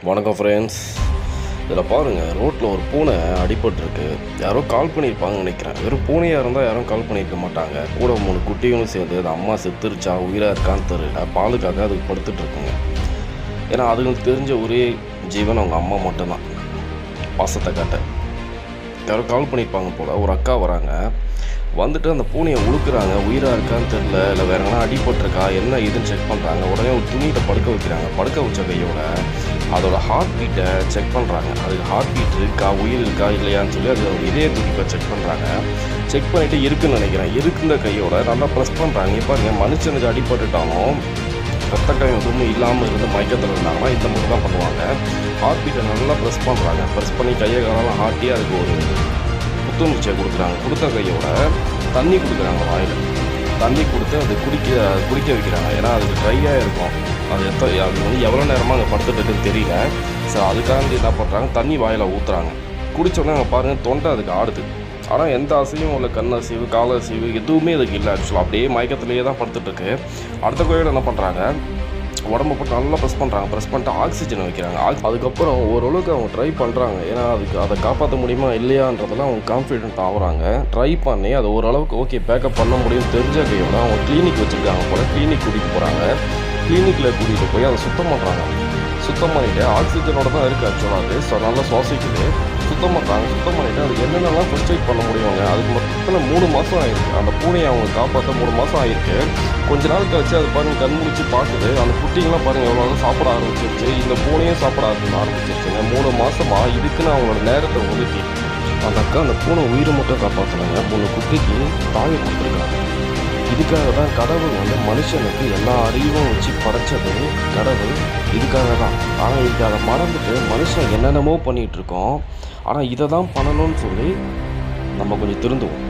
வணக்கம் ஃப்ரெண்ட்ஸ். இதில் பாருங்கள், ரோட்டில் ஒரு பூனை அடிபட்டிருக்கு. யாரோ கால் பண்ணியிருப்பாங்கன்னு நினைக்கிறேன். வெறும் பூனையாக இருந்தால் யாரும் கால் பண்ணியிருக்க மாட்டாங்க. கூட 3 குட்டிகளும் சேர்ந்து அது அம்மா செத்துருச்சா உயிராக இருக்கான்னு தெரியல, பாலுக்காக அதுக்கு படுத்துட்ருக்குங்க. ஏன்னா அதுங்களுக்கு தெரிஞ்ச ஒரே ஜீவன் அவங்க அம்மா மட்டும்தான், பாசத்தை காட்ட. யாரோ கால் பண்ணியிருப்பாங்க போல். ஒரு அக்கா வராங்க, வந்துட்டு அந்த பூனையை உழுக்குறாங்க. உயிராக இருக்கான்னு தெரில, இல்லை வேறு எங்கன்னா அடிபட்டிருக்கா என்ன இதுன்னு செக் பண்ணுறாங்க. உடனே ஒரு துணியில் படுக்க வைக்கிறாங்க. படுக்க வச்ச கையோட அதோட ஹார்ட் பீட்டை செக் பண்ணுறாங்க. அதுக்கு ஹார்ட் பீட் இருக்கா, உயிர் இருக்கா இல்லையான்னு சொல்லி அது இதய துடிப்பை செக் பண்ணுறாங்க. செக் பண்ணிவிட்டு இருக்குன்னு நினைக்கிறேன். இருக்குந்த கையோட நல்லா ப்ரெஸ் பண்ணுறாங்க. இப்போ மனுஷனுக்கு அடிபட்டுட்டாலும் ரத்த காயம் எதுவுமே இல்லாமல் இருந்து மயக்கத்தில் இருந்தாங்கன்னா இந்த மட்டும் தான் பண்ணுவாங்க. ஹார்ட் பீட்டை நல்லா ப்ரெஸ் பண்ணுறாங்க. ப்ரெஸ் பண்ணி கையை காலெல்லாம் ஆட்டி அதுக்கு ஒரு புத்துணர்ச்சியை கொடுக்குறாங்க. கொடுத்த கையோட தண்ணி கொடுக்குறாங்க. வாயில் தண்ணி கொடுத்து அது குடிக்க வைக்கிறாங்க. ஏன்னா அதுக்கு ட்ரையாக இருக்கும். அது எவ்வளோ நேரமாக அங்கே படுத்துட்டு இருக்குன்னு தெரியல. ஸோ அதுக்காண்டி என்ன பண்ணுறாங்க, தண்ணி வாயில் ஊற்றுறாங்க. குடித்தோடனே அங்கே பாருங்கள், தொண்டை அதுக்கு ஆடுது. ஆனால் எந்த அசையும் இல்லை, கண் அசைவு கால அசைவு எதுவுமே அதுக்கு இல்லை. ஆக்சுவலாக அப்படியே மயக்கத்திலேயே தான் படுத்துட்ருக்கு. அடுத்த கோயில் என்ன பண்ணுறாங்க, உடம்பு போட்டு நல்லா ப்ரெஸ் பண்ணுறாங்க. ப்ரெஸ் பண்ணிட்டு ஆக்சிஜன் வைக்கிறாங்க. அதுக்கப்புறம் ஓரளவுக்கு அவங்க ட்ரை பண்ணுறாங்க. ஏன்னா அதுக்கு அதை காப்பாற்ற முடியுமா இல்லையான்றதெல்லாம் அவங்க கான்ஃபிடென்ட் ஆகுறாங்க. ட்ரை பண்ணி அதை ஓரளவுக்கு ஓகே பேக்கப் பண்ண முடியும் தெரிஞ்ச கையோட அவங்க கிளினிக் வச்சுருக்காங்க போல். கிளினிக் கூட்டிகிட்டு போகிறாங்க. கிளினிக்கில் கூட்டிகிட்டு போய் அதை சுத்தம் பண்ணுறாங்க. சுத்தம் பண்ணிவிட்டு ஆக்சிஜனோட தான் இருக்குது ஆக்சுவலாக. அது ஸோ நல்லா சுவாசிக்குது. சுத்தம் பண்ணுறாங்க. சுத்தம் பண்ணிவிட்டு அதுக்கு என்னென்னலாம் ஃபஸ்ட் எய்ட் பண்ண முடியுவாங்க. அதுக்கு மொத்தத்தில் 3 மாதம் ஆகிருக்கு. அந்த பூனையை அவங்க காப்பாற்ற 3 மாதம் ஆகிருக்கு. கொஞ்ச நாள் கழிச்சு அது பாருங்கள் கண் முடிச்சு பார்க்குது. அந்த குட்டிங்கெலாம் பாருங்கள் எவ்வளோ சாப்பிட ஆரம்பிச்சிருச்சு. இந்த பூனையும் சாப்பிட ஆரம்பிச்சிருச்சுங்க. 3 மாதமாக இதுக்குன்னு அவங்களோட நேரத்தை ஒதுக்கி அந்த அக்கா அந்த பூனை உயிரை மட்டும் காப்பாற்றுனாங்க. 3 குட்டிக்கு தாயை கொடுத்துருக்காங்க. இதுக்காக தான் கடவுள் மனுஷனுக்கு எல்லா அறிவும் வச்சு படைச்சது கடவுள் இதுக்காக தான். ஆனால் இதுக்கு அதை மறந்துட்டு மனுஷன் என்னென்னமோ பண்ணிகிட்ருக்கோம். ஆனால் இதை தான் பண்ணணும்னு சொல்லி நம்ம கொஞ்சம் திருந்துவோம்.